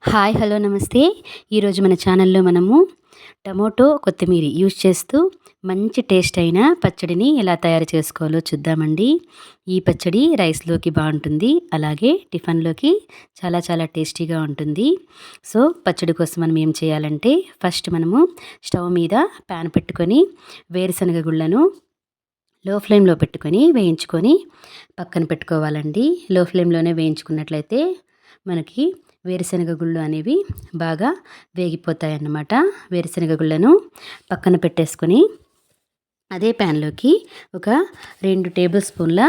Hi hello నమస్తే. ఈరోజు మన ఛానల్లో మనము టమోటో కొత్తిమీర యూజ్ చేస్తూ మంచి టేస్ట్ అయిన పచ్చడిని ఎలా తయారు చేసుకోవాలో చూద్దామండి. ఈ పచ్చడి రైస్లోకి బాగుంటుంది, అలాగే టిఫిన్లోకి చాలా చాలా టేస్టీగా ఉంటుంది. సో పచ్చడి కోసం మనం ఏం చేయాలంటే, ఫస్ట్ మనము స్టవ్ మీద ప్యాన్ పెట్టుకొని వేరుశనగ గుళ్ళను లో ఫ్లేమ్లో పెట్టుకొని వేయించుకొని పక్కన పెట్టుకోవాలండి. లో ఫ్లేమ్లోనే వేయించుకున్నట్లయితే మనకి వేరుశనగ గుళ్ళు అనేవి బాగా వేగిపోతాయి అన్నమాట. వేరుశనగ గుళ్ళను పక్కన పెట్టేసుకొని అదే ప్యాన్లోకి ఒక 2 టేబుల్ స్పూన్ల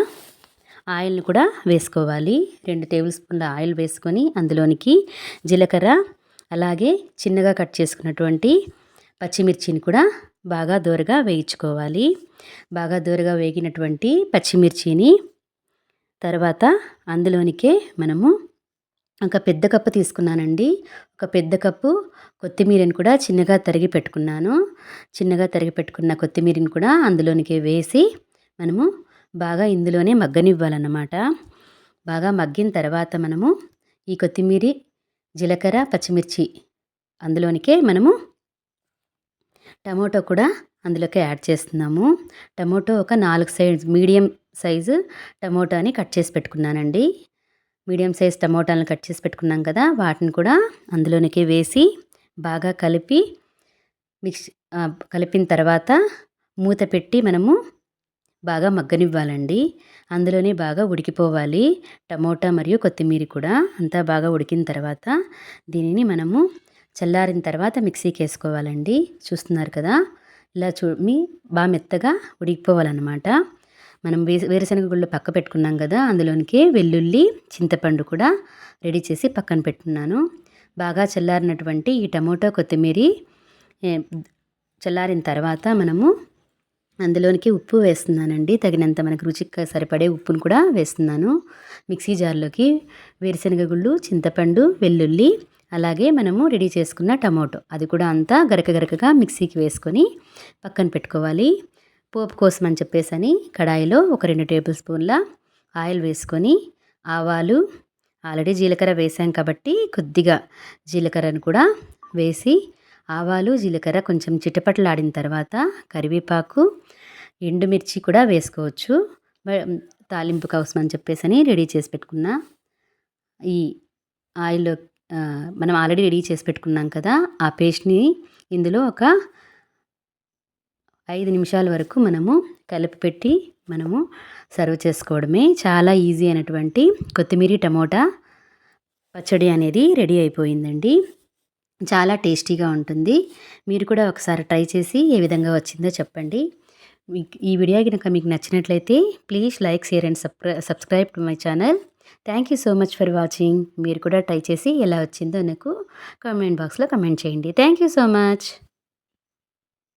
ఆయిల్ని కూడా వేసుకోవాలి. 2 టేబుల్ స్పూన్ల ఆయిల్ వేసుకొని అందులోనికి జీలకర్ర, అలాగే చిన్నగా కట్ చేసుకున్నటువంటి పచ్చిమిర్చిని కూడా బాగా దోరగా వేయించుకోవాలి. బాగా దోరగా వేగినటువంటి పచ్చిమిర్చిని తర్వాత అందులోనికే మనము ఒక పెద్ద కప్పు తీసుకున్నానండి. ఒక పెద్ద కప్పు కొత్తిమీరని కూడా చిన్నగా తరిగి పెట్టుకున్నాను. చిన్నగా తరిగి పెట్టుకున్న కొత్తిమీరని కూడా అందులోనికి వేసి మనము బాగా ఇందులోనే మగ్గనివ్వాలన్నమాట. బాగా మగ్గిన తర్వాత మనము ఈ కొత్తిమీర, జీలకర్ర, పచ్చిమిర్చి అందులోనికే మనము టమోటో కూడా అందులోకి యాడ్ చేస్తున్నాము. టమోటో ఒక 4 మీడియం సైజు టమోటాని కట్ చేసి పెట్టుకున్నానండి. మీడియం సైజ్ టమోటాలను కట్ చేసి పెట్టుకున్నాం కదా, వాటిని కూడా అందులోనికి వేసి బాగా కలిపిన తర్వాత మూత పెట్టి మనము బాగా మగ్గనివ్వాలండి. అందులోనే బాగా ఉడికిపోవాలి టమోటా మరియు కొత్తిమీర కూడా. అంతా బాగా ఉడికిన తర్వాత దీనిని మనము చల్లారిన తర్వాత మిక్సీకి వేసుకోవాలండి. చూస్తున్నారు కదా, ఇలా బాగా మెత్తగా ఉడికిపోవాలన్నమాట. మనం వేరుశనగ గుళ్ళు పక్క పెట్టుకున్నాం కదా, అందులోనికి వెల్లుల్లి, చింతపండు కూడా రెడీ చేసి పక్కన పెట్టుకున్నాను. బాగా చల్లారినటువంటి ఈ టమోటా కొత్తిమీర చల్లారిన తర్వాత మనము అందులోనికి ఉప్పు వేస్తున్నానండి. తగినంత మనకు రుచికి సరిపడే ఉప్పును కూడా వేస్తున్నాను. మిక్సీ జార్లోకి వేరుశనగ గుళ్ళు, చింతపండు, వెల్లుల్లి, అలాగే మనము రెడీ చేసుకున్న టమోటో అది కూడా అంతా గరకగా మిక్సీకి వేసుకొని పక్కన పెట్టుకోవాలి. పోపు కోసం అని చెప్పేసి కడాయిలో ఒక 2 టేబుల్ స్పూన్ల ఆయిల్ వేసుకొని ఆవాలు, ఆల్రెడీ జీలకర్ర వేసాం కాబట్టి కొద్దిగా జీలకర్రను కూడా వేసి ఆవాలు, జీలకర్ర కొంచెం చిటపటలాడిన తర్వాత కరివేపాకు, ఎండుమిర్చి కూడా వేసుకోవచ్చు. తాలింపు కోసం అని చెప్పేసి రెడీ చేసి పెట్టుకున్న ఈ ఆయిల్లో మనం ఆల్రెడీ రెడీ చేసి పెట్టుకున్నాం కదా, ఆ పేస్ట్ని ఇందులో ఒక 5 నిమిషాల వరకు మనము కలిపి పెట్టి మనము సర్వ్ చేసుకోవడమే. చాలా ఈజీ అయినటువంటి కొత్తిమీర టమోటా పచ్చడి అనేది రెడీ అయిపోయిందండి. చాలా టేస్టీగా ఉంటుంది. మీరు కూడా ఒకసారి ట్రై చేసి ఏ విధంగా వచ్చిందో చెప్పండి. ఈ వీడియో కనుక మీకు నచ్చినట్లయితే please like, share and subscribe to my channel. Thank you so much for watching. మీరు కూడా ట్రై చేసి ఎలా వచ్చిందో నాకు కామెంట్ బాక్స్లో కమెంట్ చేయండి. Thank you so much.